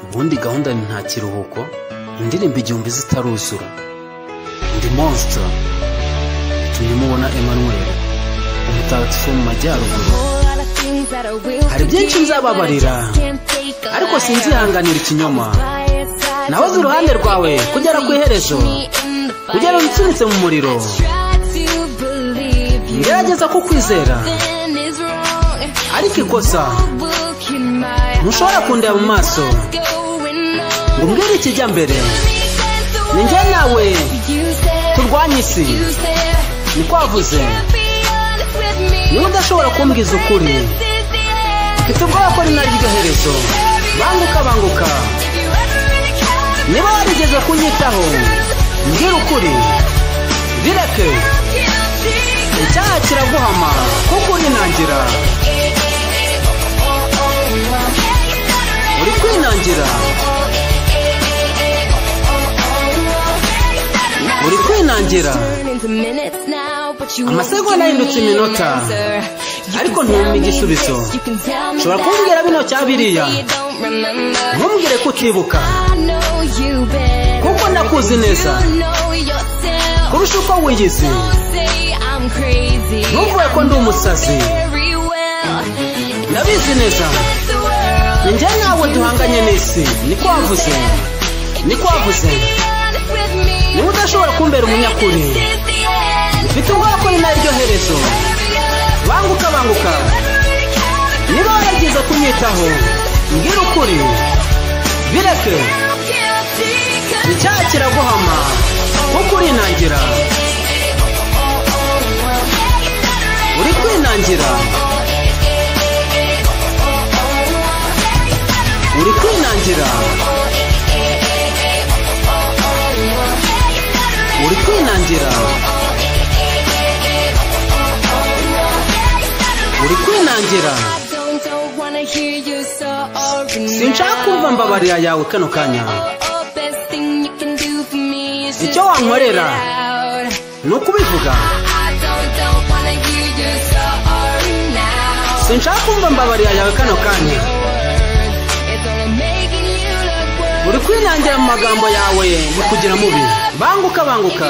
ubundi gahunda ni nta kiruhuko, indirimbo igihumbi zitaruzura. Ndi Monster, tumye mubona Emmanuel, umutagatifu mu majyaruguru. Hari byinshi nzababarira, ariko sinzihanganira ikinyoma. Nahoze iruhande rwawe kugera ku iherezo, kugera unsunitse mu muriro. Ngerageza kukwizera, ariko ikosa ntushobora kundeba mu maso ngo umbwire ikijya mbere. Ni njye nawe turwanye isi, niko wavuze. Niba udashobora kumbwiza ukuri, mfite ubwoba ko ni naryo herezo. Banguka banguka, niba warigeze kunyitaho mbwira ukuri, bireke. Icyaha kiraguhama kuko urinangira. Uri kwinangira, uri kwinangira. Amasegonda ahindutse iminota, ariko ntumpe igisubizo. Ushobora kumbwira bino cya biriya, ntumbwire ko utibuka, kuko ndakuzi neza kurusha uko wiyizi. Ntuvuye ko ndi umusazi, ndabizi neza. Ni njye nawe duhanganye n'isi, niko wavuze, niko wavuze. Niba udashobora kumbera umunyakuri, mfite ubwoba ko ni naryo herezo. Banguka banguka, niba waragize kunyitaho mbwira ukuri, bireke. Icyaha kiraguhama kuko urinangira. Uri kwinangira, uri kwinangira, uri kwinangira, uri kwinangira. Sinshaka kumva mbabarira yawe kano kanya. Icyo wankorera ni ukubivuga. Sinshaka kumva mbabarira yawe kano kanya. Uri kwinangira mu magambo yawe bikugira mubi. Banguka banguka,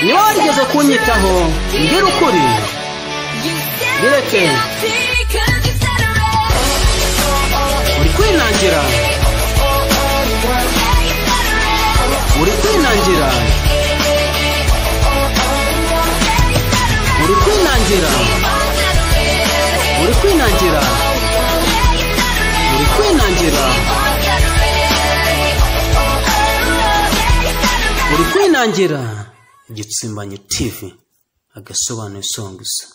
niba warigeze kunyitaho mbwira ukuri, bireke. Uri kwinangira, uri kwinangira, uri kwinangira, uri kwinangira, uri kwinangira, uri kwinangira. Igitsimbanyi TV, agasobanuye songusa.